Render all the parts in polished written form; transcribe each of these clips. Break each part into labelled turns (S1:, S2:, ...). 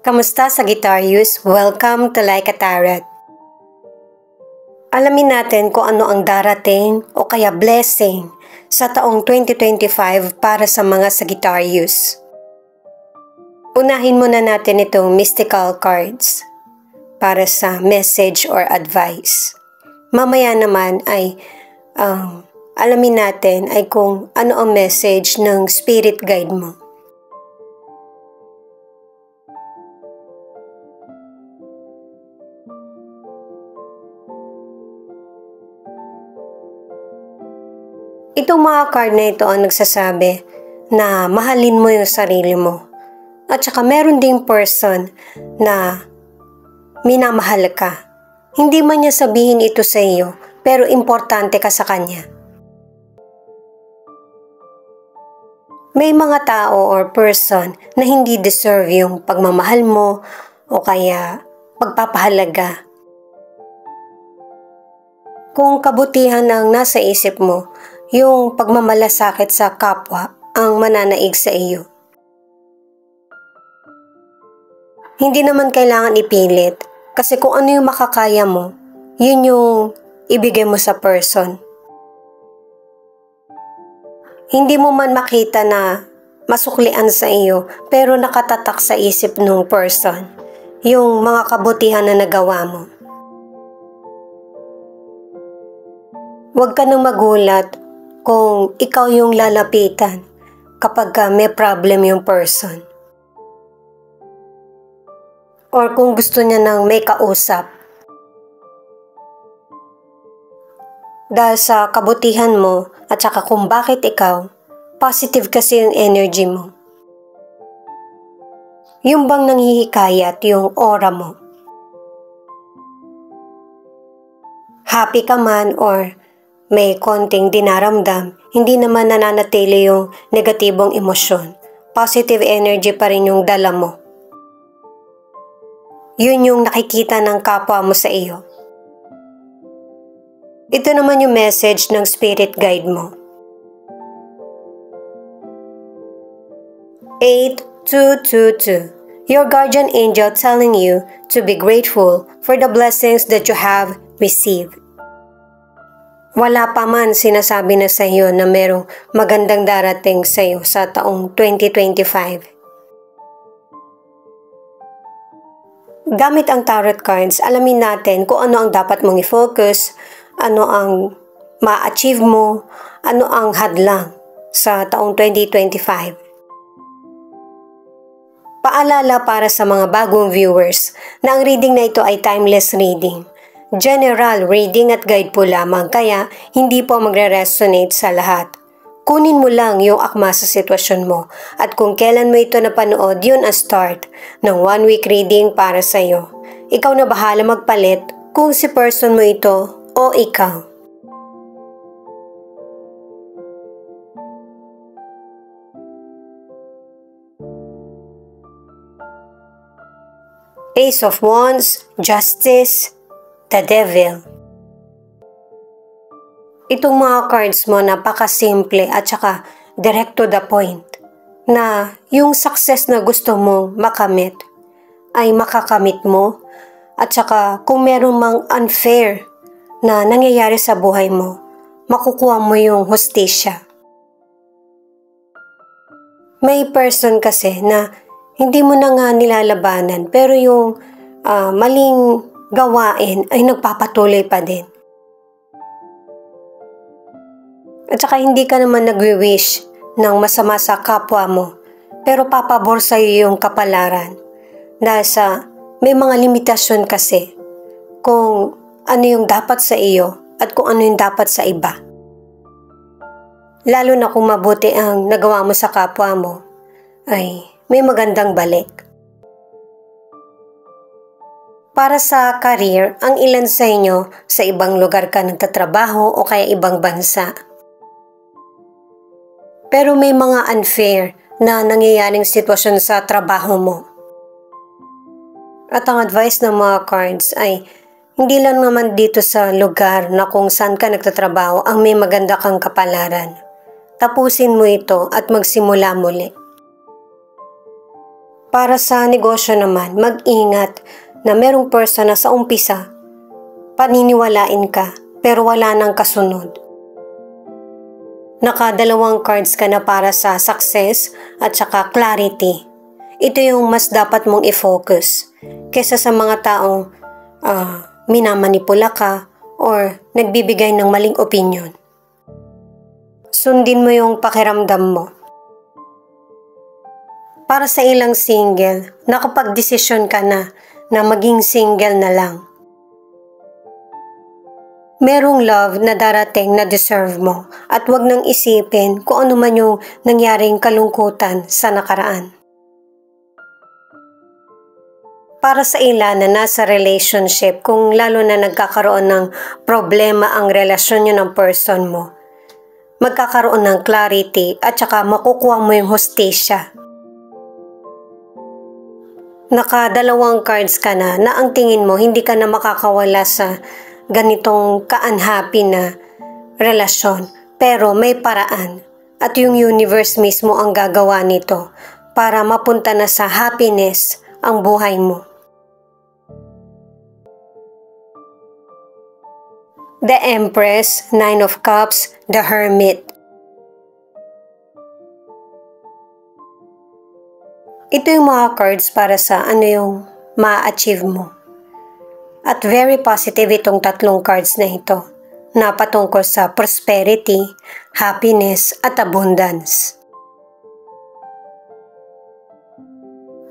S1: Kamusta Sagittarius? Welcome to Like a Tarot. Alamin natin kung ano ang darating o kaya blessing sa taong 2025 para sa mga Sagittarius. Unahin muna natin itong mystical cards para sa message or advice. Mamaya naman ay alamin natin ay kung ano ang message ng spirit guide mo. Itong mga card na ito ang nagsasabi na mahalin mo yung sarili mo. At saka meron ding person na minamahal ka. Hindi man niya sabihin ito sa iyo, pero importante ka sa kanya. May mga tao or person na hindi deserve yung pagmamahal mo o kaya pagpapahalaga. Kung kabutihan ang nasa isip mo, yung pagmamalasakit sa kapwa ang mananaig sa iyo. Hindi naman kailangan ipilit kasi kung ano yung makakaya mo, yun yung ibigay mo sa person. Hindi mo man makita na masuklian sa iyo pero nakatatak sa isip ng person yung mga kabutihan na nagawa mo. Huwag ka nang magulat kung ikaw yung lalapitan kapag may problem yung person. Or kung gusto niya nang may kausap. Dahil sa kabutihan mo at saka kung bakit ikaw, positive kasi yung energy mo. Yung bang nanghihikayat yung aura mo. Happy ka man or may konting dinaramdam, hindi naman nananatili yung negatibong emosyon. Positive energy pa rin yung dala mo. Yun yung nakikita ng kapwa mo sa iyo. Ito naman yung message ng spirit guide mo. 8222. Your guardian angel telling you to be grateful for the blessings that you have received. Wala pa man sinasabi na sa iyo na merong magandang darating sa iyo sa taong 2025. Gamit ang tarot cards, alamin natin kung ano ang dapat mong i-focus, ano ang ma-achieve mo, ano ang hadlang sa taong 2025. Paalala para sa mga bagong viewers na ang reading na ito ay timeless reading. General reading at guide po lamang kaya hindi po magre-resonate sa lahat. Kunin mo lang yung akma sa sitwasyon mo at kung kailan mo ito napanood, yun ang start ng 1 week reading para sa iyo. Ikaw na bahala magpalit kung si person mo ito o ikaw. Ace of Wands, Justice, The Devil. Itong mga cards mo napakasimple at saka direct to the point na yung success na gusto mo makamit ay makakamit mo at saka kung meron mang unfair na nangyayari sa buhay mo, makukuha mo yung hustisya. May person kasi na hindi mo na nga nilalabanan pero yung maling gawain ay nagpapatuloy pa din. At saka hindi ka naman nagwi-wish ng masama sa kapwa mo, pero papabor sa iyo yung kapalaran. Dahil sa may mga limitasyon kasi kung ano yung dapat sa iyo at kung ano yung dapat sa iba. Lalo na kung mabuti ang nagawa mo sa kapwa mo, ay may magandang balik. Para sa career, ang ilan sa inyo sa ibang lugar ka nagtatrabaho o kaya ibang bansa. Pero may mga unfair na nangyayaring sitwasyon sa trabaho mo. At ang advice ng mga cards ay hindi lang naman dito sa lugar na kung saan ka nagtatrabaho ang may maganda kang kapalaran. Tapusin mo ito at magsimula muli. Para sa negosyo naman, mag-ingat na merong person na sa umpisa, paniniwalain ka pero wala nang kasunod. Nakadalawang cards ka na para sa success at saka clarity. Ito yung mas dapat mong i-focus kesa sa mga taong minamanipula ka or nagbibigay ng maling opinion. Sundin mo yung pakiramdam mo. Para sa ilang single, nakapag-desisyon ka na maging single na lang. Merong love na darating na deserve mo at wag nang isipin kung ano man yung nangyaring kalungkutan sa nakaraan. Para sa ilan na nasa relationship, kung lalo na nagkakaroon ng problema ang relasyon nyo ng person mo, magkakaroon ng clarity at saka makukuha mo yung hustisya. Nakadalawang cards ka na ang tingin mo hindi ka na makakawala sa ganitong ka-unhappy na relasyon. Pero may paraan at yung universe mismo ang gagawa nito para mapunta na sa happiness ang buhay mo. The Empress, Nine of Cups, The Hermit. Ito yung mga cards para sa ano yung ma-achieve mo. At very positive itong tatlong cards na ito na patungkol sa prosperity, happiness, at abundance.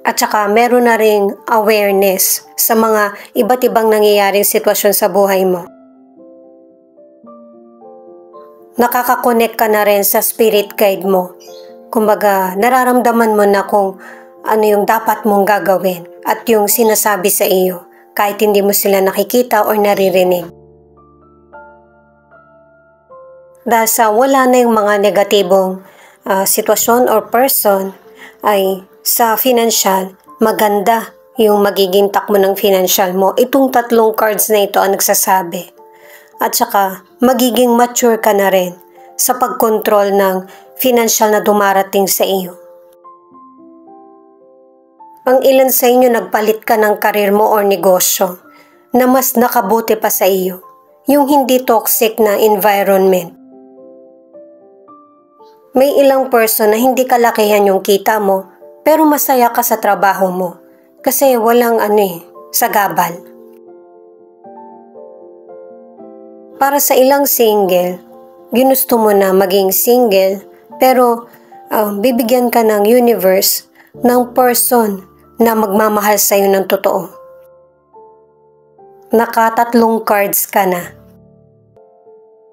S1: At saka meron na ring awareness sa mga iba't ibang nangyayaring sitwasyon sa buhay mo. Nakakakonect ka na rin sa spirit guide mo. Kumbaga, nararamdaman mo na kung ano yung dapat mong gagawin at yung sinasabi sa iyo kahit hindi mo sila nakikita o naririnig. Dahil sa wala na yung mga negatibong sitwasyon or person, ay sa financial, maganda yung magiging takbo ng financial mo. Itong tatlong cards na ito ang nagsasabi. At saka magiging mature ka na rin sa pagkontrol ng financial na dumarating sa iyo. Ang ilan sa inyo nagpalit ka ng karir mo or negosyo na mas nakabuti pa sa iyo, yung hindi toxic na environment. May ilang person na hindi kalakihan yung kita mo pero masaya ka sa trabaho mo kasi walang sagabal. Para sa ilang single, ginusto mo na maging single pero bibigyan ka ng universe ng person na magmamahal sa iyo ng totoo. Nakatatlong cards ka na.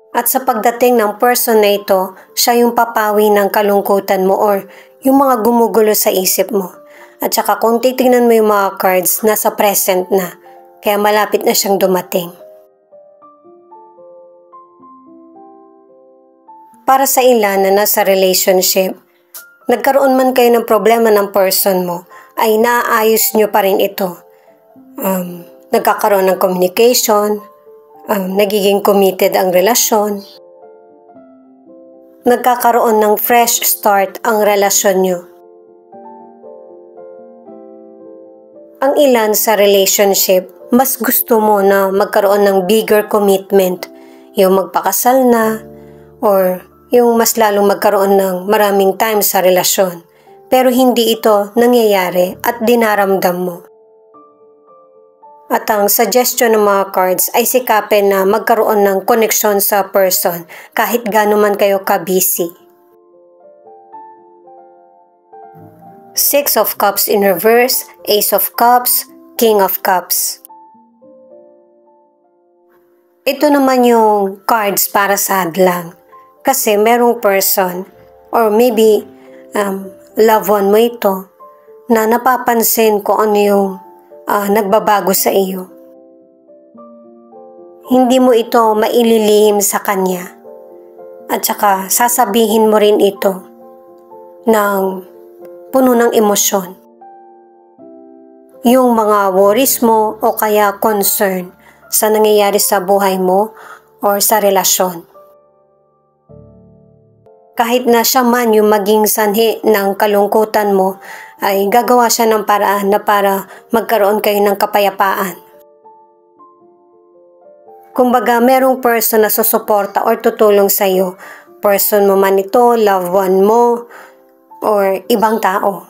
S1: At sa pagdating ng person na ito, siya yung papawi ng kalungkutan mo or yung mga gumugulo sa isip mo. At saka kung titignan mo yung mga cards, nasa present na. Kaya malapit na siyang dumating. Para sa ilan na nasa relationship, nagkaroon man kayo ng problema ng person mo, ay naaayos nyo pa rin ito. Nagkakaroon ng communication, nagiging committed ang relasyon, nagkakaroon ng fresh start ang relasyon nyo. Ang ilan sa relationship, mas gusto mo na magkaroon ng bigger commitment, yung magpakasal na, or yung mas lalong magkaroon ng maraming time sa relasyon. Pero hindi ito nangyayari at dinaramdam mo. At ang suggestion ng mga cards ay sikapin na magkaroon ng koneksyon sa person kahit gaano man kayo ka-busy. Six of Cups in reverse, Ace of Cups, King of Cups. Ito naman yung cards para sa hadlang. Kasi merong person or maybe loved one mo ito na napapansin kung ano yung nagbabago sa iyo. Hindi mo ito maililihim sa kanya at saka sasabihin mo rin ito ng puno ng emosyon. Yung mga worries mo o kaya concern sa nangyayari sa buhay mo or sa relasyon. Kahit na siya man yung maging sanhi ng kalungkutan mo, ay gagawa siya ng paraan na para magkaroon kayo ng kapayapaan. Kumbaga, merong person na susuporta or tutulong sa iyo. Person mo man ito, loved one mo, or ibang tao.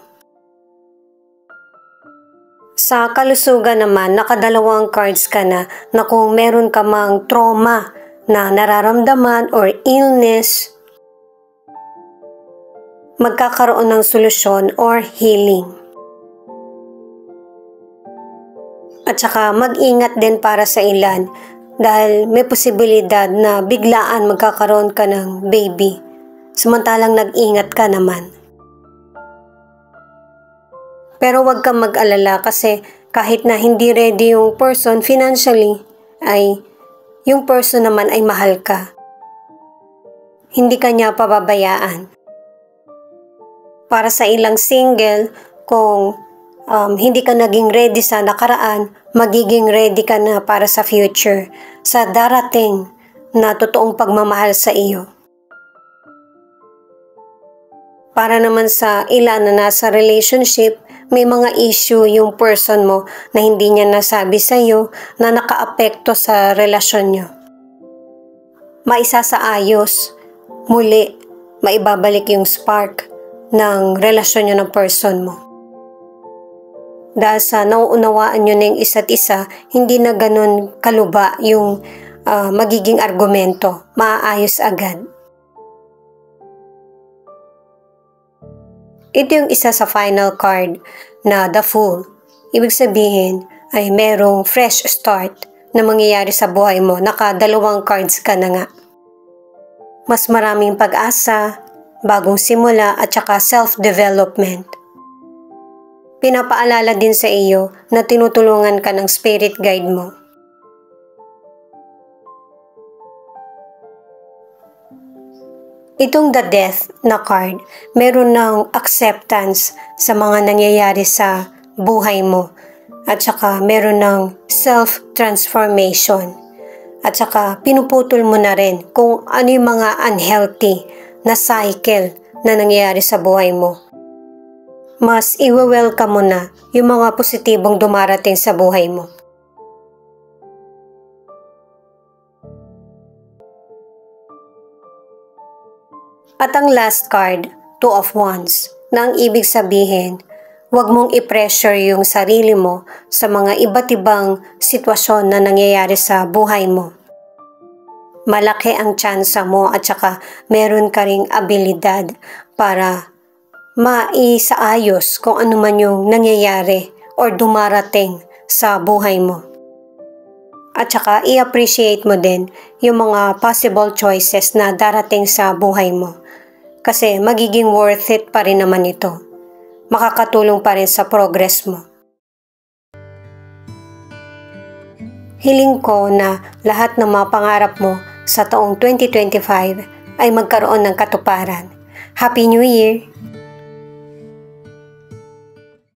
S1: Sa kalusugan naman, nakadalawang cards ka na kung meron ka mang trauma na nararamdaman or illness, magkakaroon ng solusyon or healing. At saka mag-ingat din para sa ilan dahil may posibilidad na biglaan magkakaroon ka ng baby, samantalang nag-ingat ka naman. Pero huwag kang mag-alala kasi kahit na hindi ready yung person financially, ay yung person naman ay mahal ka. Hindi ka niya pababayaan. Para sa ilang single, kung hindi ka naging ready sa nakaraan, magiging ready ka na para sa future, sa darating na totoong pagmamahal sa iyo. Para naman sa ilan na nasa relationship, may mga issue yung person mo na hindi niya nasabi sa iyo na nakaapekto sa relasyon niyo. Maisasaayos, muli, maibabalik yung spark ng relasyon niyo ng person mo. Dahil sa nauunawaan nyo na yung isa't isa, hindi na ganun kaluba yung magiging argumento. Maaayos agad. Ito yung isa sa final card na The Fool. Ibig sabihin ay merong fresh start na mangyayari sa buhay mo. Nakadalawang cards ka na nga. Mas maraming pag-asa, bagong simula at saka self-development. Pinapaalala din sa iyo na tinutulungan ka ng spirit guide mo. Itong The Death na card, meron ng acceptance sa mga nangyayari sa buhay mo. At saka meron ng self-transformation. At saka pinuputol mo na rin kung ano yung mga unhealthy na cycle na nangyayari sa buhay mo. Mas iwe-welcome mo na yung mga positibong dumarating sa buhay mo. At ang last card, Two of Wands, na ang ibig sabihin, huwag mong i-pressure yung sarili mo sa mga iba't ibang sitwasyon na nangyayari sa buhay mo. Malaki ang tsansa mo at saka meron ka ring abilidad para maisaayos kung ano man yung nangyayari or dumarating sa buhay mo. At saka i-appreciate mo din yung mga possible choices na darating sa buhay mo. Kasi magiging worth it pa rin naman ito. Makakatulong pa rin sa progress mo. Hiling ko na lahat ng mga pangarap mo sa taong 2025 ay magkaroon ng katuparan. Happy New Year!